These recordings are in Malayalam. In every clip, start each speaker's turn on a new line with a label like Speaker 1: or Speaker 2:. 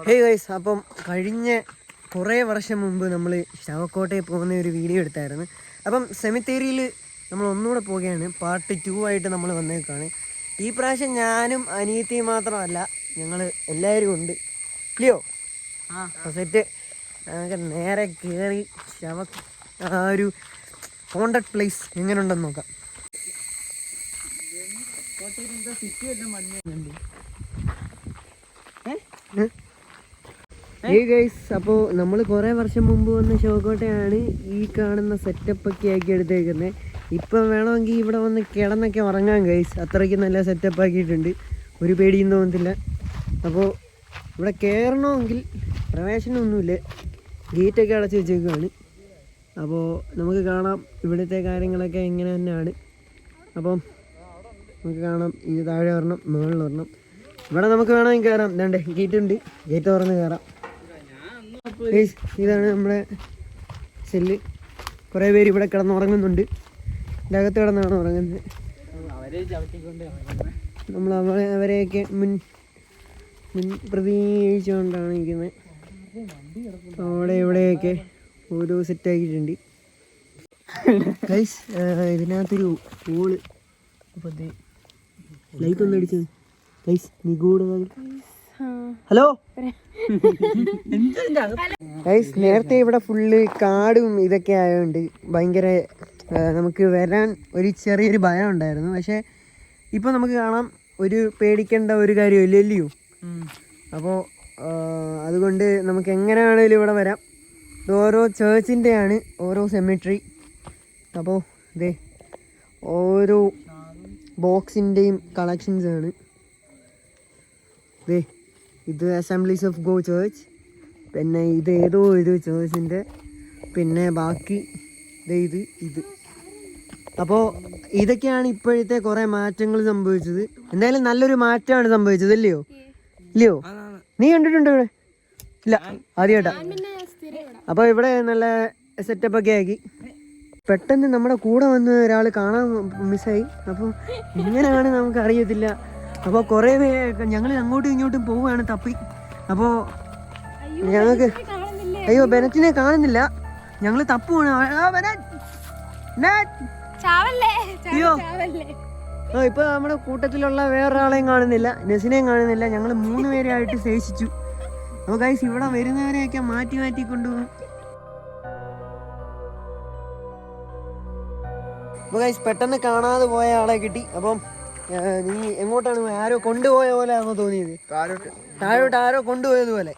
Speaker 1: ഹേ ഗൈസ്, അപ്പം കഴിഞ്ഞ കുറേ വർഷം മുമ്പ് നമ്മൾ ശവക്കോട്ടയിൽ പോകുന്ന ഒരു വീഡിയോ എടുത്തായിരുന്നു. അപ്പം സെമിത്തേരിയിൽ നമ്മൾ ഒന്നുകൂടെ പോവുകയാണ്. പാർട്ട് 2 ആയിട്ട് നമ്മൾ വന്നേക്കാണ്. ഈ പ്രാവശ്യം ഞാനും അനിയത്തിയും മാത്രമല്ല, ഞങ്ങൾ എല്ലാവരും ഉണ്ട്. ഇല്ലയോ? സെറ്റ്. ഞങ്ങൾക്ക് നേരെ കയറി ആ ഒരു ഹോണ്ടഡ് പ്ലേസ് എങ്ങനെയുണ്ടെന്ന് നോക്കാം. അപ്പോൾ നമ്മൾ കുറേ വർഷം മുമ്പ് വന്ന ശവക്കോട്ടയാണ് ഈ കാണുന്ന സെറ്റപ്പൊക്കെ ആക്കി എടുത്തേക്കുന്നത്. ഇപ്പം വേണമെങ്കിൽ ഇവിടെ വന്ന് കിടന്നൊക്കെ ഉറങ്ങാൻ ഗൈസ്, അത്രയ്ക്ക് നല്ല സെറ്റപ്പ് ആക്കിയിട്ടുണ്ട്. ഒരു പേടിയും തോന്നത്തില്ല. അപ്പോൾ ഇവിടെ കയറണമെങ്കിൽ പ്രവേശനമൊന്നുമില്ല, ഗേറ്റൊക്കെ അടച്ച് വെച്ചേക്കുകയാണ്. അപ്പോൾ നമുക്ക് കാണാം ഇവിടുത്തെ കാര്യങ്ങളൊക്കെ ഇങ്ങനെ തന്നെയാണ്. അപ്പം നമുക്ക് കാണാം, ഇത് താഴെ വരണം, മുകളിൽ വരണം. ഇവിടെ നമുക്ക് വേണമെങ്കിൽ കയറാം. വേണ്ടേ, ഗേറ്റ് ഉണ്ട്, ഗേറ്റ് തുറന്ന് കയറാം. ഇതാണ് നമ്മുടെ സെല്ല്. കുറേ പേര് ഇവിടെ കിടന്നുറങ്ങുന്നുണ്ട്. ഇതിൻ്റെ അകത്ത് കിടന്നാണ് ഉറങ്ങുന്നത്. നമ്മൾ അവരെയൊക്കെ മുൻ പ്രതീക്ഷിച്ചുകൊണ്ടാണ് ഇരിക്കുന്നത്. അവിടെ ഇവിടെയൊക്കെ ഓരോ സെറ്റാക്കിയിട്ടുണ്ട് ഗൈസ്. ഇതിനകത്തൊരു ഹോള്. അപ്പോൾ ലൈറ്റ് ഒന്ന് അടിച്ചത് ഗൈസ്. നിഗൂഢത. ഹലോ ഗൈസ്, നേരത്തെ ഇവിടെ ഫുള്ള് കാടും ഇതൊക്കെ ആയതുകൊണ്ട് ഭയങ്കര നമുക്ക് വരാൻ ഒരു ചെറിയൊരു ഭയം ഉണ്ടായിരുന്നു. പക്ഷേ ഇപ്പോൾ നമുക്ക് കാണാം, ഒരു പേടിക്കേണ്ട ഒരു കാര്യമില്ല, ഇല്ലയോ? അപ്പോൾ അതുകൊണ്ട് നമുക്ക് എങ്ങനെ വേണമെങ്കിലും ഇവിടെ വരാം. ഇത് ഓരോ ചേർച്ചിൻ്റെയാണ്, ഓരോ സെമിട്രി. അപ്പോൾ ഇതേ ഓരോ ബോക്സിൻ്റെയും കളക്ഷൻസാണ്. ഇതേ ഇത് അസംബ്ലീസ് ഓഫ് ഗോ ചേർച്ച്, പിന്നെ ഇത് ഏതോ ഒരു ചേർച്ചിൻ്റെ, പിന്നെ ബാക്കി ഇത്. അപ്പോൾ ഇതൊക്കെയാണ് ഇപ്പോഴത്തെ കുറേ മാറ്റങ്ങൾ സംഭവിച്ചത്. എന്തായാലും നല്ലൊരു മാറ്റമാണ് സംഭവിച്ചത്, ഇല്ലയോ? നീ കണ്ടിട്ടുണ്ടോ ഇവിടെ? ഇല്ല, ആദ്യമായിട്ടാ. അപ്പോൾ ഇവിടെ നല്ല സെറ്റപ്പൊക്കെ ആക്കി. പെട്ടെന്ന് നമ്മുടെ കൂടെ വന്ന് ഒരാൾ കാണാൻ മിസ്സായി. അപ്പോൾ ഇങ്ങനെയാണ് നമുക്ക് അറിയത്തില്ല. അപ്പോൾ കുറേ ഞങ്ങൾ അങ്ങോട്ടും ഇങ്ങോട്ടും പോവുകയാണ് തപ്പി. അപ്പോൾ ഞങ്ങൾക്ക് അയ്യോ ബെനറ്റിനെ കാണുന്നില്ല. ഞങ്ങൾ തപ്പുവാണ്. അയ്യോ ഇപ്പൊ നമ്മുടെ കൂട്ടത്തിലുള്ള വേറൊരാളെയും കാണുന്നില്ല, നെസിനെയും കാണുന്നില്ല. ഞങ്ങൾ 3 പേരായിട്ട് ശേഷിച്ചു. അപ്പോൾ ഗൈസ്, ഇവിടെ വരുന്നവരെയൊക്കെ മാറ്റി കൊണ്ടുപോകും. അപ്പോൾ ഗൈസ്, പെട്ടെന്ന് കാണാതെ പോയ ആളെ കിട്ടി. അപ്പം നീ എങ്ങോട്ടാണ്? ആരോ കൊണ്ടുപോയ പോലെ ആണോ തോന്നിയത്? താഴോട്ട് ആരോ കൊണ്ടുപോയതുപോലെ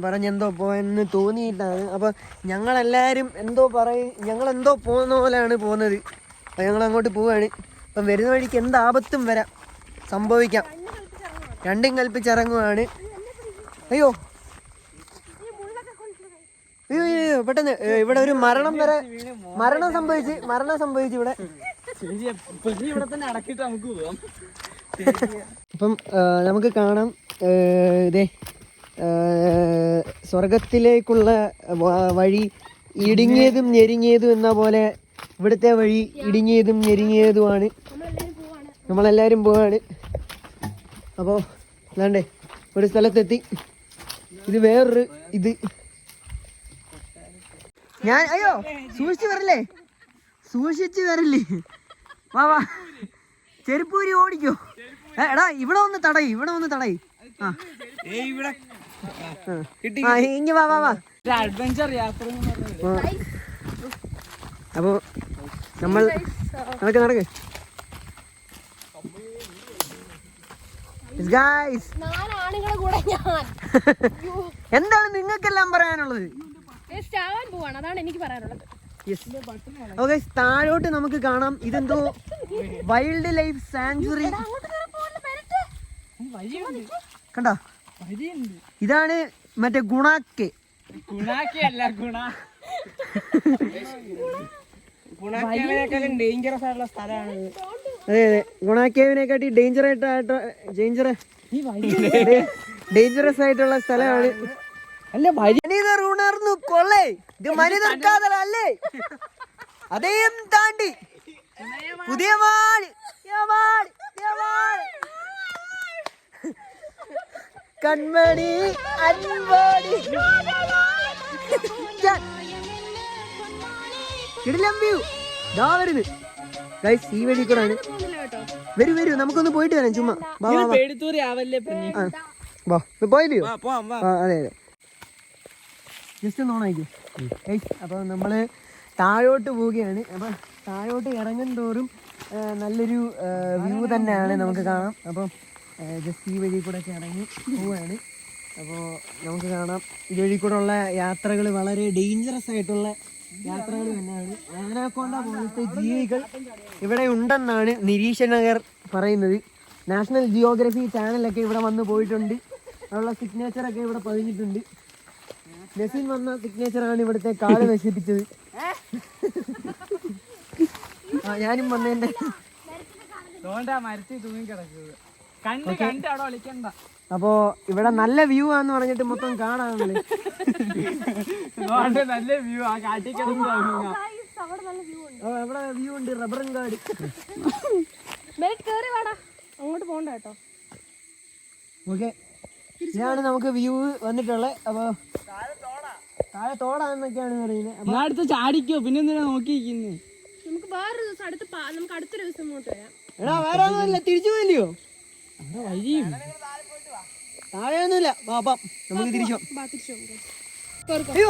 Speaker 1: പറഞ്ഞെന്തോ പോയെന്ന് തോന്നിയിട്ടാണ്. അപ്പം ഞങ്ങളെല്ലാവരും ഞങ്ങളെന്തോ പോകുന്ന പോലെയാണ് പോകുന്നത്. അപ്പം ഞങ്ങൾ അങ്ങോട്ട് പോവുകയാണ്. അപ്പം വരുന്ന വഴിക്ക് എന്ത് ആപത്തും സംഭവിക്കാം. രണ്ടും കൽപ്പിച്ചിറങ്ങുവാണ്. അയ്യോ പെട്ടെന്ന് ഇവിടെ ഒരു മരണം സംഭവിച്ചു ഇവിടെ. അപ്പം നമുക്ക് കാണാം, ഇതേ സ്വർഗത്തിലേക്കുള്ള വഴി ഇടുങ്ങിയതും ഞെരുങ്ങിയതും എന്ന പോലെ ഇവിടുത്തെ വഴി ഇടുങ്ങിയതും ഞെരുങ്ങിയതുമാണ്. നമ്മളെല്ലാവരും പോവാണ്. അപ്പോൾ അല്ലാണ്ടേ ഒരു സ്ഥലത്തെത്തി. ഇത് വേറൊരു ഇത്. അയ്യോ സൂക്ഷിച്ച് വരല്ലേ. വാ ചെരുപ്പൂരി ഓടിക്കോ. എടാ ഇവിടെ ഒന്ന് തടയി. ഇങ്ങ വാ. അഡ്വഞ്ചർ യാത്ര. അപ്പോ നടക്ക്. എന്താണ് നിങ്ങൾക്കെല്ലാം പറയാനുള്ളത്? താഴോട്ട് നമുക്ക് കാണാം. ഇതെന്തോ വൈൽഡ് ലൈഫ് സാങ്ച്വറി. കണ്ടോ? ഇതാണ് മറ്റേ ഗുണാക്കെ അല്ല ഡേഞ്ചറസ് ആയിട്ടുള്ള സ്ഥലമാണ്. അതെ ഗുണാക്കേവിനെക്കാട്ടി ഡേഞ്ചറസ് ആയിട്ടുള്ള സ്ഥലമാണ്. അല്ല മനിതർ ഉണർന്നു കൊള്ളേ. ഇത് മനിതർ കാതലല്ലേ? അതേം താണ്ടി പുതിയ കൺമണി അൻപടി കിടിലം വ്യൂ ദാ വരുന്നു ഗൈസ്. ഈ വഴി കൂടെ ആണ്. വരൂ നമുക്കൊന്ന് പോയിട്ട് വരാം ചുമ്മാ. പോയില്ലയോ? അതെ ജസ്റ്റ് ഒന്ന് ഓണായിക്കോ ഗൈസ്. അപ്പോൾ നമ്മൾ താഴോട്ട് പോവുകയാണ്. അപ്പം താഴോട്ട് ഇറങ്ങും തോറും നല്ലൊരു വ്യൂ തന്നെയാണ് നമുക്ക് കാണാം. അപ്പം ജസ്റ്റ് ഈ വഴി കൂടെ ഒക്കെ ഇറങ്ങി പോവുകയാണ്. അപ്പോൾ നമുക്ക് കാണാം ഇതുവഴി കൂടെ ഉള്ള യാത്രകൾ വളരെ ഡേഞ്ചറസ് ആയിട്ടുള്ള യാത്രകൾ തന്നെയാണ്. ആനക്കൊണ്ട പോലത്തെ ജീവികൾ ഇവിടെ ഉണ്ടെന്നാണ് നിരീക്ഷകർ പറയുന്നത്. നാഷണൽ ജിയോഗ്രഫി ചാനലൊക്കെ ഇവിടെ വന്ന് പോയിട്ടുണ്ട്. അതിനുള്ള സിഗ്നേച്ചറൊക്കെ ഇവിടെ പതിഞ്ഞിട്ടുണ്ട്. നസീൻ വന്ന സിഗ്നേച്ചറാണ് ഇവിടുത്തെ കാട് നശിപ്പിച്ചത്. ഞാനും വന്നതിന്റെ അപ്പോ ഇവിടെ നല്ല വ്യൂ ആന്ന് പറഞ്ഞിട്ട് മൊത്തം കാടാണല്ലേ.
Speaker 2: നല്ല വ്യൂ ആ
Speaker 1: അവിടെ വ്യൂ ഉണ്ട്, റബ്ബറും കാട്.
Speaker 3: അങ്ങോട്ട് പോണ്ട കേട്ടോ.
Speaker 1: ഓക്കെ, ഇതാണ് നമുക്ക് വ്യൂ വന്നിട്ടുള്ളത്. അപ്പൊ താഴെ തോടാന്നൊക്കെയാണ് പറയുന്നത്.
Speaker 2: അടുത്ത് ചാടിക്കോ, പിന്നെ എന്തിനാ നോക്കിയിരിക്കുന്നു?
Speaker 3: നമുക്ക് വേറൊരു ദിവസം നമുക്ക് അടുത്തൊരു ദിവസം ഇങ്ങോട്ട് വരാം.
Speaker 1: എടാ വേറെ ഒന്നുമില്ല, തിരിച്ചു പോയില്ലയോ?
Speaker 2: വഴിയും
Speaker 1: താഴെയൊന്നുമില്ല. പാപ്പം നമുക്ക് തിരിച്ചു
Speaker 3: അയ്യോ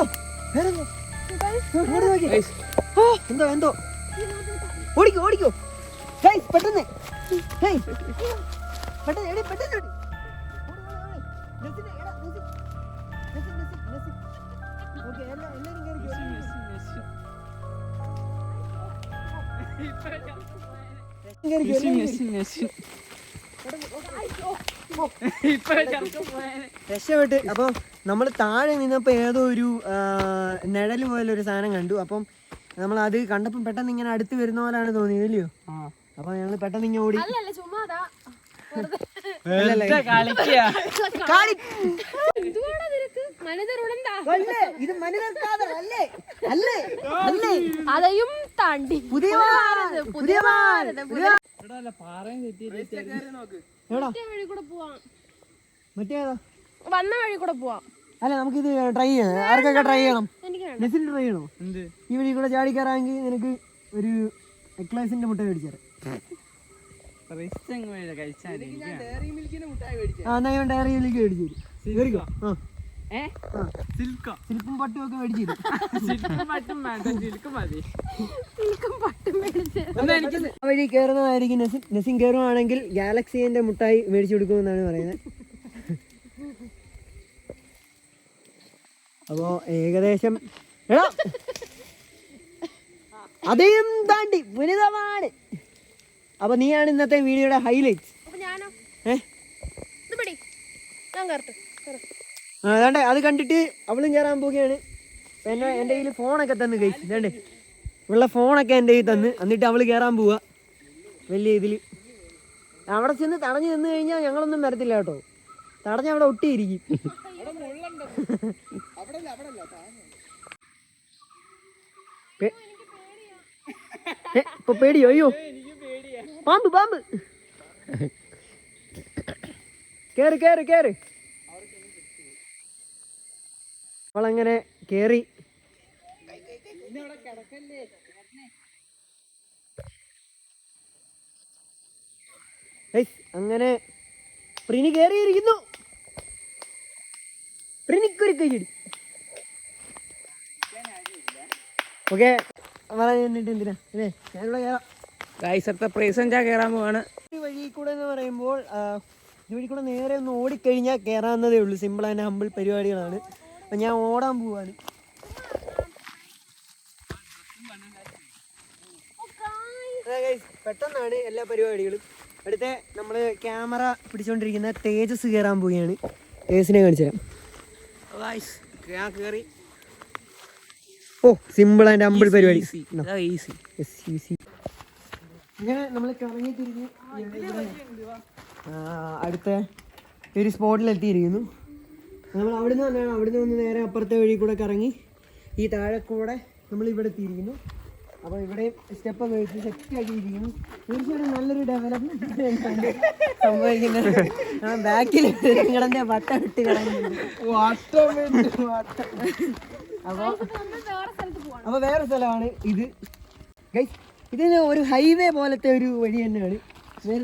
Speaker 1: എന്തോ ഓടിക്കോ പെട്ടെന്ന് പെട്ടെന്ന് രക്ഷപ്പെട്ട്. അപ്പൊ നമ്മൾ താഴെ നിന്നപ്പോ ഏതോ ഒരു നിഴല് പോലെ ഒരു സാധനം കണ്ടു. അപ്പം നമ്മൾ അത് കണ്ടപ്പം പെട്ടെന്ന് ഇങ്ങനെ അടുത്ത് വരുന്ന പോലാണ് തോന്നിയത്, ഇല്ലയോ? അപ്പൊ ഞങ്ങൾ പെട്ടെന്ന് ഇങ്ങനെ ഓടി. ഇത്
Speaker 3: അതെയും താണ്ടി
Speaker 1: പുതിയ മറ്റേതാ
Speaker 3: വന്ന വഴി കൂടെ പോവാം.
Speaker 1: അല്ല നമുക്കിത് ട്രൈ ചെയ്യാം. ആർക്കൊക്കെ ട്രൈ ചെയ്യണം? നെസിൽ ട്രൈ ചെയ്യണോ? ഈ വഴി കൂടെ ചാടി കയറാമെങ്കിൽ നിനക്ക് ഒരു എക്ലൈസിന്റെ മുട്ട മേടിച്ചേരാം. ഡയറി മിൽക്ക് മേടിച്ചു തരും. സിൽക്കും പട്ടും ഒക്കെ മേടിച്ചു തരും. ആ വഴി കയറുന്നതായിരിക്കും നസിൻ. നസിൻ കയറുവാണെങ്കിൽ ഗാലക്സിന്റെ മുട്ടായി മേടിച്ചു കൊടുക്കുമെന്നാണ് പറയുന്നത്. അപ്പോ ഏകദേശം അതേം താണ്ടി പുനിതമാണ്. അപ്പൊ നീയാണ് ഇന്നത്തെ വീഡിയോയുടെ ഹൈലൈറ്റ്സ്. അതാണ്ട് അത് കണ്ടിട്ട് അവളും കയറാൻ പോവുകയാണ്. പിന്നെ എൻ്റെ കയ്യിൽ ഫോണൊക്കെ തന്ന് കഴിച്ചു. വേണ്ടേ ഉള്ള ഫോണൊക്കെ എൻ്റെ കയ്യിൽ തന്ന്. എന്നിട്ട് അവള് കയറാൻ പോവുക വലിയ ഇതിൽ. അവിടെ ചെന്ന് തടഞ്ഞു നിന്ന് കഴിഞ്ഞാൽ ഞങ്ങളൊന്നും വരത്തില്ല കേട്ടോ. തടഞ്ഞ അവിടെ ഒട്ടിയിരിക്കും. ഇപ്പൊ പേടിയോ? അയ്യോ പാമ്പ് കേറ്. അവളങ്ങനെ കേറി. അങ്ങനെ പ്രിനി കേറിയിരിക്കുന്നു. പ്രിനിക്കൊരു കൈയടി. ഓക്കെ പറഞ്ഞിട്ട് എന്തിനാ അല്ലേ ഞാനിവിടെ കയറാം.
Speaker 2: കയറാൻ പോവാണ്.
Speaker 1: ഈ വഴി കൂടെ എന്ന് പറയുമ്പോൾ ഈ വഴി കൂടെ നേരെ ഒന്ന് ഓടിക്കഴിഞ്ഞാൽ കയറാവുന്നതേ ഉള്ളൂ. സിമ്പിൾ ആൻഡ് ഹമ്പിൾ പരിപാടികളാണ്. അപ്പം ഞാൻ ഓടാൻ പോവാണ്. പെട്ടെന്നാണ് എല്ലാ പരിപാടികളും. അടുത്ത നമ്മൾ ക്യാമറ പിടിച്ചുകൊണ്ടിരിക്കുന്ന തേജസ് കയറാൻ പോവുകയാണ്. തേജസിനെ കാണിച്ചു തരാം. ഓ സിമ്പിൾ ആൻഡ് ഹമ്പിൾ പരിപാടി. ഇങ്ങനെ നമ്മൾ കറങ്ങി തിരിഞ്ഞ് അടുത്ത ഒരു സ്പോട്ടിലെത്തിയിരിക്കുന്നു. നമ്മൾ അവിടുന്ന് വന്നാണ്. അവിടുന്ന് വന്ന് നേരെ അപ്പുറത്തെ വഴി കൂടെ കറങ്ങി ഈ താഴെ കൂടെ നമ്മൾ ഇവിടെ എത്തിയിരിക്കുന്നു. അപ്പോൾ ഇവിടെ സ്റ്റെപ്പ് ഒക്കെ വെച്ച് സെറ്റ് ആക്കിയിരിക്കുന്നു. തീർച്ചയായിട്ടും നല്ലൊരു ഡെവലപ്മെന്റ് സംഭവിക്കുന്നത്. ബാക്കിൽ നിങ്ങളുടെ വട്ട ഇട്ട് കിടക്കുന്നുണ്ട്. അപ്പോൾ വേറെ സ്ഥലമാണ് ഇത്. ഗൈസ് ഇതിന് ഒരു ഹൈവേ പോലത്തെ ഒരു വഴി തന്നെയാണ്. നേരെ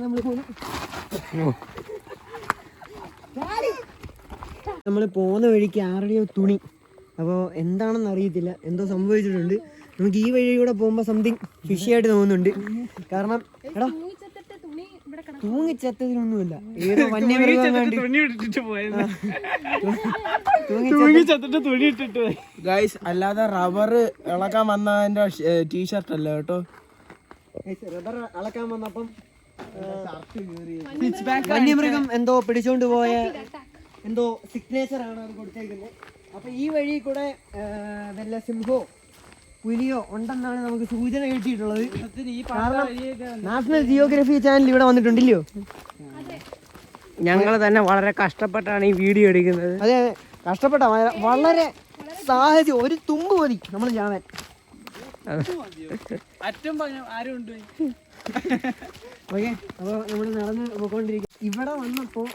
Speaker 1: നമ്മൾ പോകുന്ന വഴിക്ക് ആരുടെയോ തുണി, അപ്പോൾ എന്താണെന്ന് അറിയത്തില്ല, എന്തോ സംഭവിച്ചിട്ടുണ്ട്. നമുക്ക് ഈ വഴി കൂടെ പോകുമ്പോൾ സംതിങ് ഫിഷി ആയിട്ട് തോന്നുന്നുണ്ട്. കാരണം എടാ തൂങ്ങിച്ചത്തതിനൊന്നുമില്ല, ഏതോ വന്യമൃഗം
Speaker 2: ഗൈസ്. അല്ലാതെ റബ്ബർ ഇളക്കാൻ വന്നതിന്റെ ടീഷർട്ട് അല്ല കേട്ടോ.
Speaker 1: റബ്ബർ അളക്കാൻ വന്നപ്പം വന്യമൃഗം എന്തോ പിടിച്ചോണ്ട് പോയ എന്തോ സിഗ്നേച്ചർ ആണ് അത് കൊടുത്തേക്കുന്നത്. അപ്പൊ ഈ വഴി കൂടെ വല്ല സിംഹോ പുലിയോ ഉണ്ടെന്നാണ് നമുക്ക് സൂചന കിട്ടിയിട്ടുള്ളത്. കാരണം നാഷണൽ ജിയോഗ്രഫി ചാനൽ ഇവിടെ വന്നിട്ടുണ്ടല്ലോ.
Speaker 2: ഞങ്ങൾ തന്നെ വളരെ കഷ്ടപ്പെട്ടാണ് ഈ വീഡിയോ എടുക്കുന്നത്.
Speaker 1: അതെ, കഷ്ടപ്പെട്ട വളരെ സാഹചര്യം. ഒരു തുമ്പ് മതി നമ്മൾ ചാവാൻ. ഓക്കെ, അപ്പോൾ നമ്മൾ നടന്ന് പോയിക്കൊണ്ടിരിക്കും. ഇവിടെ വന്നപ്പോൾ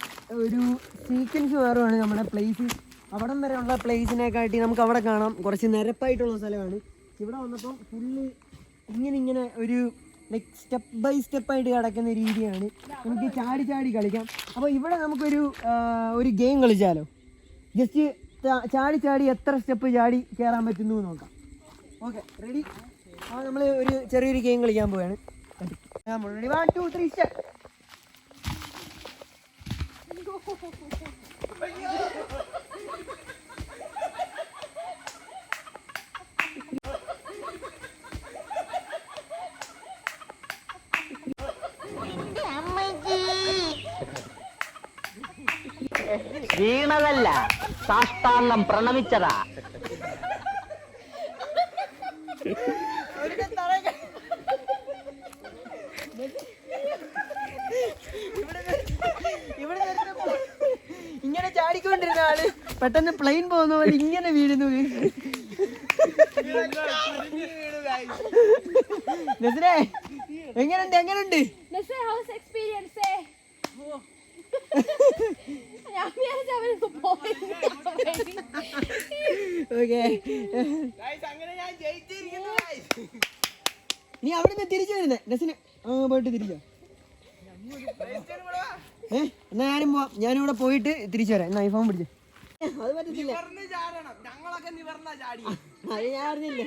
Speaker 1: ഒരു സീക്വൻസ് മാറുവാണ് നമ്മുടെ പ്ലേസ്. അവിടം വരെ ഉള്ള പ്ലേസിനെക്കാട്ടി നമുക്ക് അവിടെ കാണാം കുറച്ച് നിരപ്പായിട്ടുള്ള സ്ഥലമാണ്. ഇവിടെ വന്നപ്പോൾ ഫുള്ള് ഇങ്ങനെ ഒരു ലൈക്ക് സ്റ്റെപ്പ് ബൈ സ്റ്റെപ്പായിട്ട് കിടക്കുന്ന രീതിയാണ്. നമുക്ക് ചാടി ചാടി കളിക്കാം. അപ്പോൾ ഇവിടെ നമുക്കൊരു ഒരു ഗെയിം കളിച്ചാലോ? ജസ്റ്റ് ചാടി ചാടി എത്ര സ്റ്റെപ്പ് ചാടി കയറാൻ പറ്റുന്നു നോക്കാം. Okay, ready? അപ്പോൾ നമ്മൾ ഒരു ചെറിയൊരു ഗെയിം കളിക്കാൻ പോവുകയാണ്. റെഡി? 1 2 3 സ്റ്റാർട്ട്.
Speaker 4: വീണതല്ല, സാഷ്ടാംഗം പ്രണമിച്ചതാ.
Speaker 1: ഇങ്ങനെ ചാടിക്കൊണ്ടിരുന്ന ആള് പെട്ടെന്ന് പ്ലെയിൻ പോകുന്ന പോലെ ഇങ്ങനെ വീഴുന്നു. എങ്ങനെയുണ്ട്? നീ അവിടെ നിന്ന് തിരിച്ചു വരുന്നേ നസിനെ? പോയിട്ട് തിരിച്ചോ? എന്നാ ഞാനും പോവാം. ഞാനിവിടെ പോയിട്ട് തിരിച്ചു വരാം. എന്നാ ഐഫോൺ പിടിച്ചു. അത് പറ്റത്തില്ല, അത് ഞാൻ അറിഞ്ഞില്ലേ.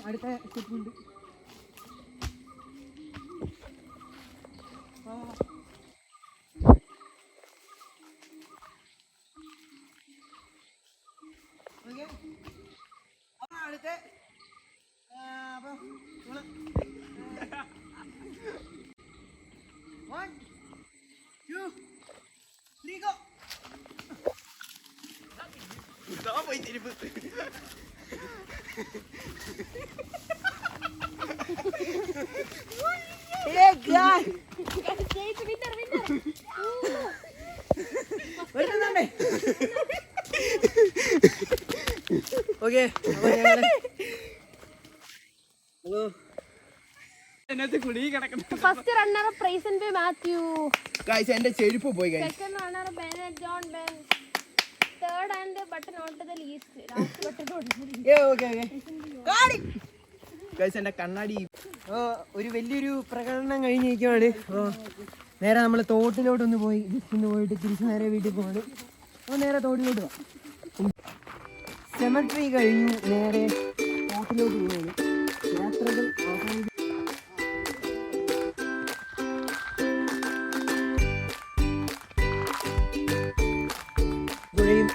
Speaker 1: അടുത്ത സ്റ്റെപ്പ് ഉണ്ട്. അടുത്ത അപ്പം 1 2 3 go. ഓക്കെ,
Speaker 3: ഫസ്റ്റ് റണ്ണർ പ്രൈസന്റ് മാത്യു.
Speaker 2: ഗൈസ് എന്റെ ചെരുപ്പ് പോയി.
Speaker 3: Second runner Bennet John Ben. Third and but not the least, last but
Speaker 2: guys എന്റെ കണ്ണാടി.
Speaker 1: ഒരു വലിയൊരു പ്രകടനം കഴിഞ്ഞിരിക്കുവാണ്. നേരെ നമ്മൾ തോട്ടിലോട്ടൊന്ന് പോയി ജസ്റ്റ് ഒന്ന് പോയിട്ട് തിരിച്ച് നേരെ വീട്ടിൽ പോവാണ്. അപ്പോൾ നേരെ തോട്ടിലോട്ട് പോവാം. സെമട്രി കഴിഞ്ഞു നേരെ തോട്ടിലോട്ട് പോവാണ്. യാത്രകൾ അവസാനിക്കും. പുഴയും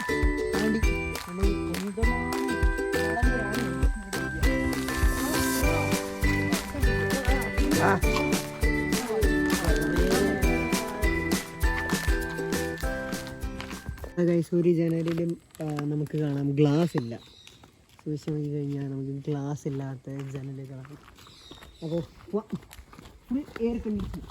Speaker 1: താണ്ടി നമ്മൾ ഒരു ജനലിലും നമുക്ക് കാണാം ഗ്ലാസ് ഇല്ല. സൂക്ഷിച്ച് നോക്കി കഴിഞ്ഞാൽ നമുക്ക് ഗ്ലാസ് ഇല്ലാത്ത ജനലുകളാണ്. അപ്പോൾ എയർ കണ്ടീഷൻ.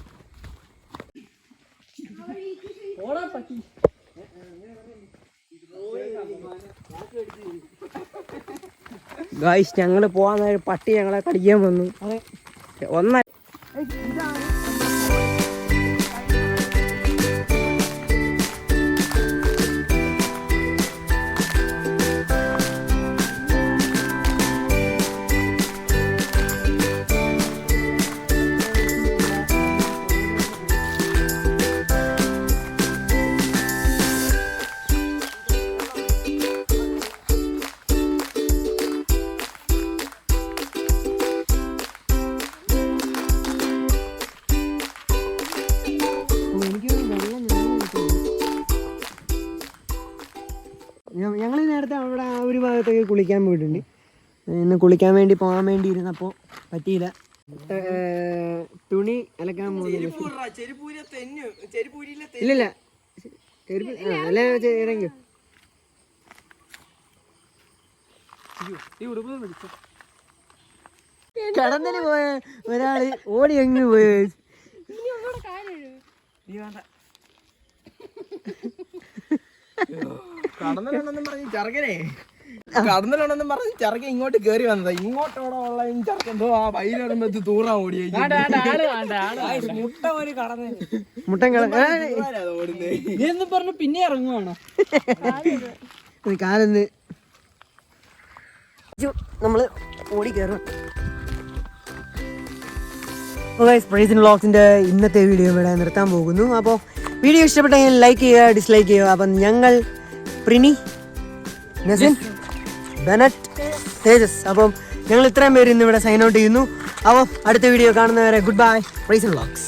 Speaker 1: ഗായ്സ് ഞങ്ങള് പോവാൻ നേരം പട്ടി ഞങ്ങളെ കടിക്കാൻ വന്നു. ഒന്ന ഞങ്ങൾ നേരത്തെ അവിടെ ആ ഒരു ഭാഗത്തേക്ക് കുളിക്കാൻ പോയിട്ടുണ്ട്. ഇന്ന് കുളിക്കാൻ വേണ്ടി പോകാൻ വേണ്ടി ഇരുന്നപ്പോൾ പറ്റിയില്ല. തുണി അലക്കാൻ പോകുന്നില്ല. ഇല്ലില്ല അല്ലേ ഇറങ്ങി കടന്നിന് പോയ ഒരാള് ഓടി എങ്ങ് പോയ.
Speaker 2: കടന്നലുണ്ടെന്നും പറഞ്ഞ് ചെറുക്കനെ കടന്നലുണ്ടെന്നും പറഞ്ഞ് ചെറുക്കൻ ഇങ്ങോട്ട് കേറി വന്നതാ. ഇങ്ങോട്ടോടെ ഉള്ള ചെറുക്കൻ ആ വൈകുന്നേരം തൂറാൻ ഓടിയ മുട്ട ഒരു കടന്ന്
Speaker 1: മുട്ടൻ
Speaker 2: ഓടുന്നേ പറഞ്ഞു പിന്നെ ഇറങ്ങുവാണോ
Speaker 1: കാലന്ന് നമ്മള് ഓടി കയറും. പ്രൈസ് വ്ളോഗ്സിന്റെ ഇന്നത്തെ വീഡിയോ ഇവിടെ നിർത്താൻ പോകുന്നു. അപ്പോൾ വീഡിയോ ഇഷ്ടപ്പെട്ടെങ്കിൽ ലൈക്ക് ചെയ്യുക, ഡിസ്ലൈക്ക് ചെയ്യുക. അപ്പം ഞങ്ങൾ പ്രിനി, നസിൻ, ബെനറ്റ്, തേജസ്, അപ്പം ഞങ്ങൾ ഇത്രയും പേര് ഇന്ന് ഇവിടെ സൈൻ ഔട്ട് ചെയ്യുന്നു. അപ്പോൾ അടുത്ത വീഡിയോ കാണുന്നവരെ ഗുഡ് ബൈ. Price vlogs.